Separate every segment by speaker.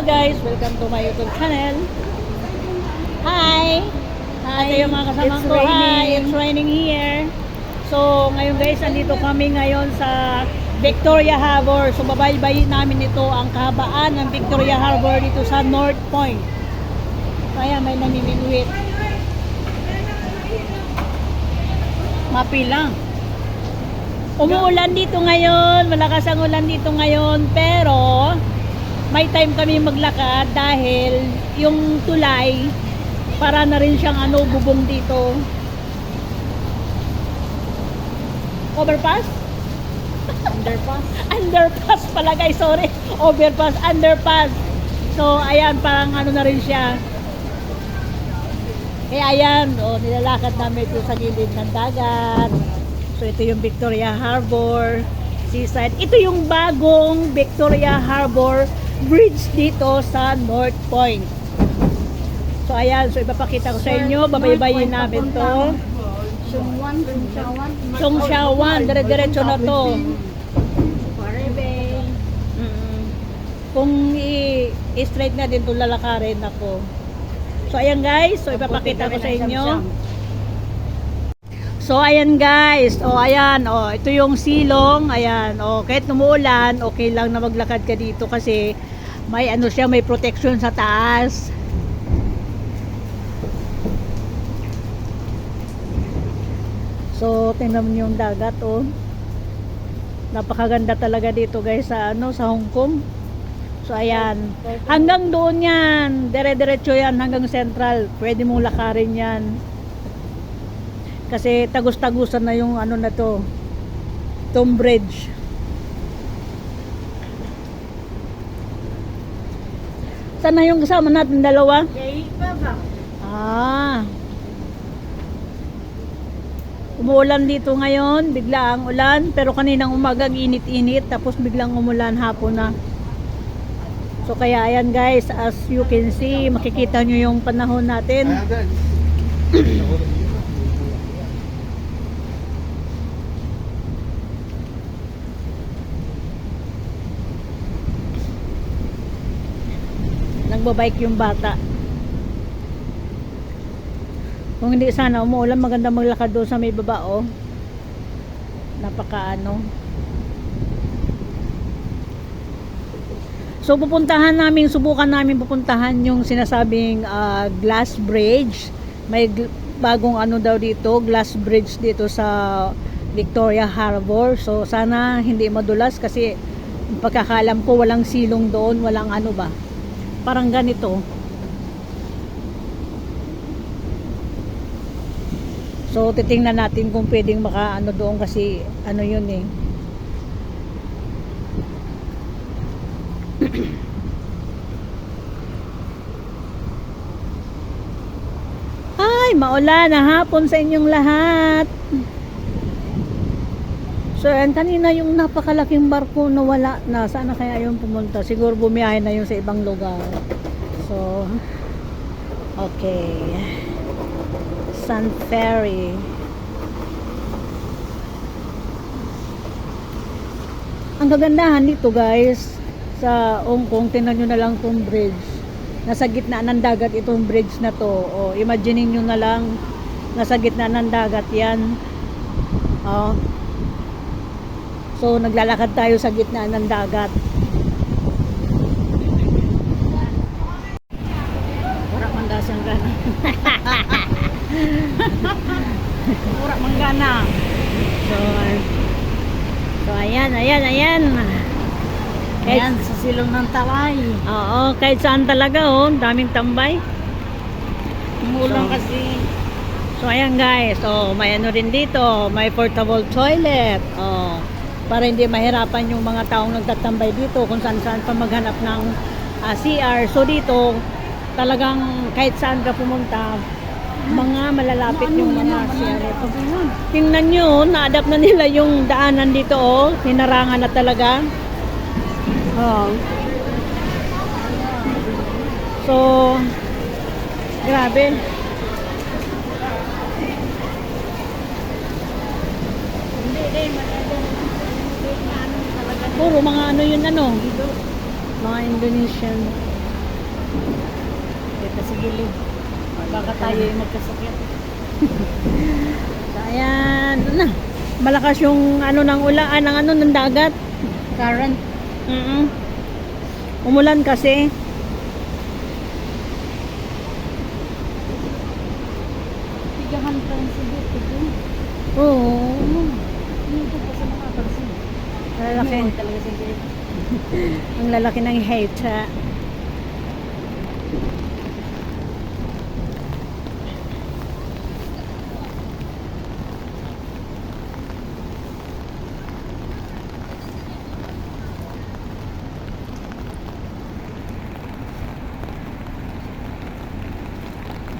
Speaker 1: Hello guys, welcome to my YouTube channel. Hi! Ito yung mga kasama
Speaker 2: It's
Speaker 1: ko. Hi!
Speaker 2: raining.
Speaker 1: It's raining here. So ngayon guys, andito kami ngayon sa Victoria Harbor. So babaybayin namin ito ang kahabaan ng Victoria Harbor dito sa North Point. Kaya may namimingwit. Mapila. Umuulan dito ngayon, malakas ang ulan dito ngayon, pero may time kami maglakad dahil yung tulay para na rin siyang bubong dito. Overpass?
Speaker 2: Underpass.
Speaker 1: Underpass pala guys, sorry. Overpass, underpass. So ayan, parang na rin siya. Kaya ayan, nilalakad namin ito sa gilid ng dagat. So ito yung Victoria Harbor seaside. Ito yung bagong Victoria Harbor Bridge dito sa North Point. So ayan, so ipapakita ko sa inyo, babaybayin namin to. Songsiawan, dire-diretso na to. Kung i-straight na din to, lalakarin ako. So ayan guys, so ipapakita ko sa inyo. So ayan guys, ayan, ito yung silong, ayan, kahit umuulan, okay lang na maglakad ka dito kasi may siya, may protection sa taas. So tingnan mo yung dagat, napakaganda talaga dito guys sa sa Hong Kong. So ayan, hanggang doon yan, dire-diretso yan hanggang Central, pwede mong lakarin yan. Kasi tagus-tagusan na yung na to, Tom Bridge. Saan na yung kasama natin dalawa? Umuulan dito ngayon, bigla ang ulan, pero kaninang umaga init-init, tapos biglang umulan hapon na. So kaya ayan guys, as you can see, makikita nyo yung panahon natin. Nagbabike yung bata. Kung hindi sana umuulan, maganda maglakad doon sa may baba, napaka So subukan namin pupuntahan yung sinasabing glass bridge. May bagong daw dito, glass bridge dito sa Victoria Harbor. So sana hindi madulas kasi pagkakalam ko walang silong doon, walang ba. Parang ganito. So titingnan natin kung pwedeng maka doon kasi yun Ay, maulan na hapon sa inyong lahat. So yan, kanina yung napakalaking barko na wala na. Saan na kaya yung pumunta? Siguro bumiyahe na yung sa ibang lugar. So okay, Sun Ferry. Ang kagandahan dito guys sa Hong Kong, tingnan nyo na lang itong bridge. Nasa gitna ng dagat itong bridge na to. Imaginein nyo na lang, nasa gitna ng dagat yan. So naglalakad tayo sa gitna ng dagat. Wala mandasang gana. Wala manggana. So ayan.
Speaker 2: Ayan, sa silong ng Talay.
Speaker 1: Oo, kahit saan talaga daming tambay.
Speaker 2: Umuulan kasi.
Speaker 1: So ayan guys, may rin dito, may portable toilet. Para hindi mahirapan yung mga taong nagtatambay dito kung saan-saan pa maghanap ng CR. So dito, talagang kahit saan ka pumunta, mga malalapit yung mga CR. Tingnan nyo, na-adapt na nila yung daanan dito, hinarangan na talaga. So, grabe. Puro mga yun mga Indonesian.
Speaker 2: Dito sa gilid. Baka tayo yung magkasakit.
Speaker 1: So, ayan. Na. Malakas yung ano ng ulan, ng ano ng dagat.
Speaker 2: Current.
Speaker 1: Umulan kasi.
Speaker 2: Tigahan pa yung sigit.
Speaker 1: Oo.
Speaker 2: Hindi pa sa mga person.
Speaker 1: Lalaki.
Speaker 2: Ano talaga sigit.
Speaker 1: Ang lalaki ng hate. Ha?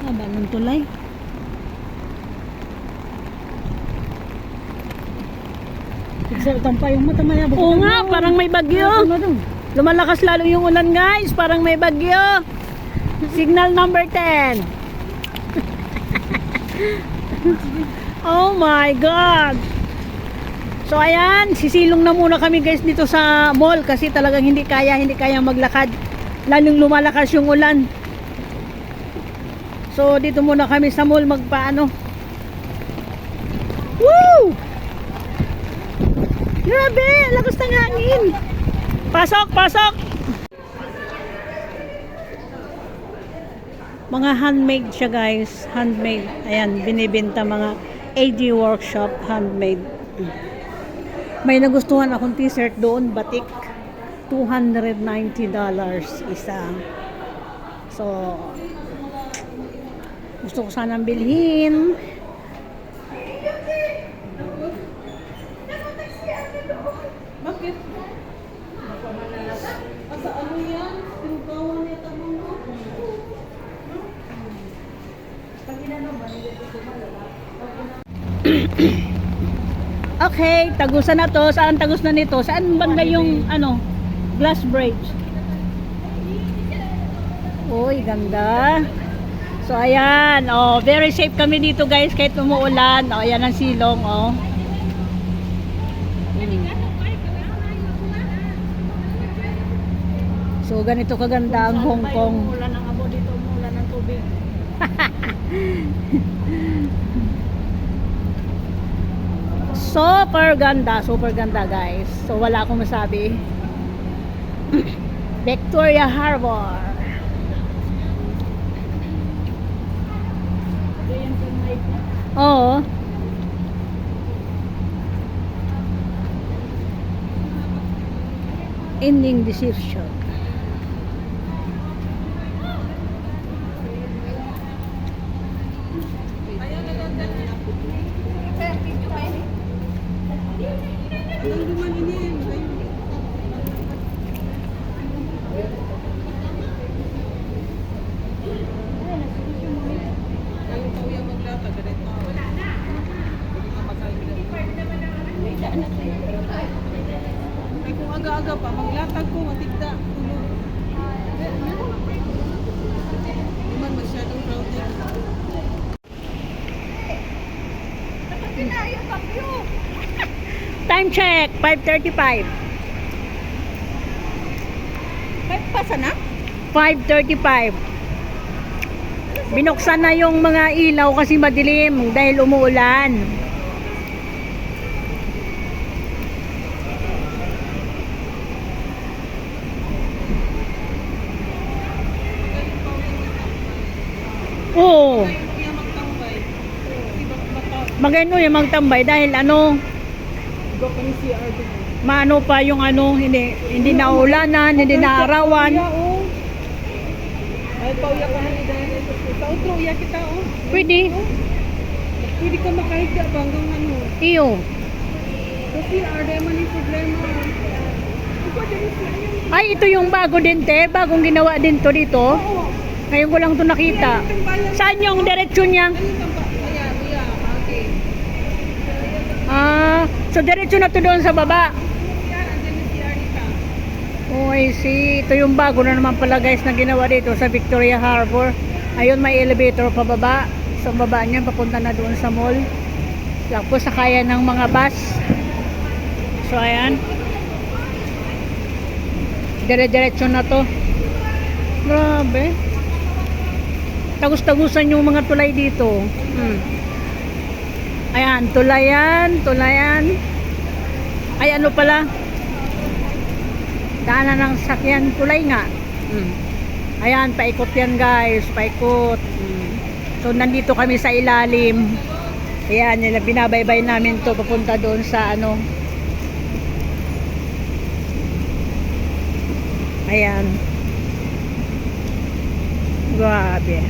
Speaker 1: Haba ng tulay.
Speaker 2: Exertan pa yung mata maya.
Speaker 1: Oo nga, parang may bagyo. Lumalakas lalo yung ulan, guys. Parang may bagyo. Signal number 10. Oh my God. So ayan, sisilong na muna kami guys dito sa mall kasi talagang hindi kaya maglakad. Lalong lumalakas yung ulan. So dito muna kami sa mall magpaano. Woo! Grabe, lakas ng hangin. Pasok, pasok. Mga handmade siya guys, handmade. Ayan, binibenta mga AD workshop handmade. May nagustuhan akong t-shirt doon, batik. $290 isa. So, gusto ko sanang bilhin.
Speaker 2: Bakit? Asa ano yan? Pinugawan niya tamang mo. Pag inano ba, hindi ko malala.
Speaker 1: Okay, tagusan na to. Saan tagus na nito? Saan banda yung ano, glass bridge? Uy, ganda. So ayan, oh, very safe kami dito guys kahit umuulan. Oh, ayan ang silong, oh. So ganito kaganda ang Hong Kong.
Speaker 2: Umulan ng abo dito, umulan ng tubig.
Speaker 1: Super ganda guys. So wala akong masabi. Victoria Harbor.
Speaker 2: Ito yung sunlight na.
Speaker 1: Oo. Ending decision.
Speaker 2: Ay, kung aga-aga pa, maglatag ko, matigda, tulog. Hindi man masyadong crowded.
Speaker 1: Time check, 5:35.
Speaker 2: Kahit pasa na?
Speaker 1: 5:35. Binuksan na yung mga ilaw kasi madilim dahil umuulan. Oo.
Speaker 2: Kaya magtambay. Kasi baka
Speaker 1: Magano yung magtambay dahil ano,
Speaker 2: iba pa ni CR dito.
Speaker 1: maano pa yung ano, hindi naulanan, hindi naarawan.
Speaker 2: Ay, pauya ka na dahil sa outro, uya kita, oh.
Speaker 1: Pwede.
Speaker 2: Pwede ka makahiga ba hanggang ano?
Speaker 1: Iyo.
Speaker 2: Kasi ada man yung problema. Ikaw din siya yung...
Speaker 1: Ay, ito yung bago din te, bagong ginawa din to dito.
Speaker 2: Oo.
Speaker 1: Ngayon ko lang to nakita. Saan yung diretsyon niya?
Speaker 2: Ayan, okay.
Speaker 1: Ah, so diretso na to doon sa baba.
Speaker 2: Yan, andyan yung CR nita.
Speaker 1: Oh, I see. Ito yung bago na naman pala guys na ginawa dito sa Victoria Harbor. Ayun, may elevator pababa. Sa baba niya, papunta na doon sa mall. Tapos sakayan ng mga bus. So, ayan. Dire-diretso na to. Grabe. Tagus-tagusan yung mga tulay dito. Ayan, tulayan. Ay, ano pala? Daanan ng sakyan, tulay nga. Ayan, paikot yan guys, paikot. So, nandito kami sa ilalim. Ayan, binabaybay namin to papunta doon sa ano. Ayan. Grabe.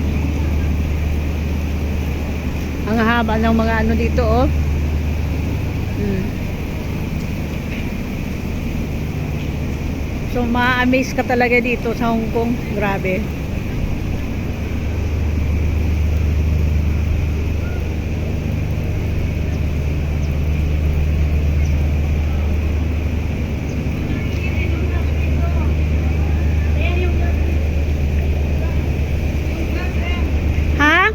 Speaker 1: Ang haba ng mga ano dito, oh. So, ma-amaze ka talaga dito sa Hong Kong. Grabe. Ha?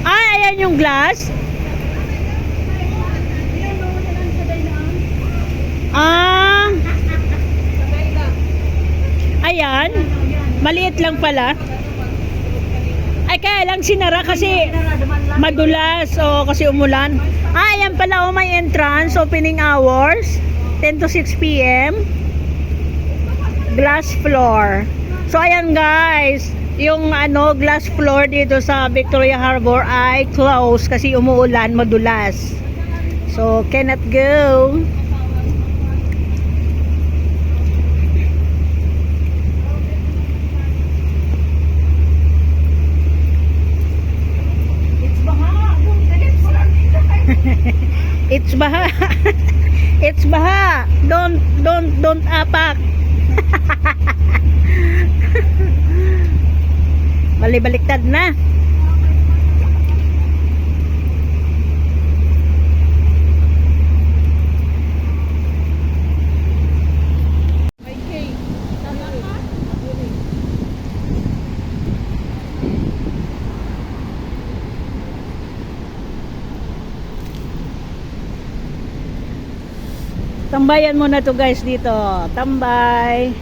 Speaker 1: Ay, ayan yung glass. Ah. Ayan. Maliit lang pala. Ay, kaya lang sinara kasi madulas o kasi umulan. Ah, ayan pala, oh, may entrance. Opening hours 10 to 6 p.m. Glass floor. So, ayan guys. Yung ano, glass floor dito sa Victoria Harbor ay closed kasi umuulan, madulas. So, cannot go. It's baha. It's baha. Don't apak. Baliktad na. Tambayan muna to guys dito. Tambay.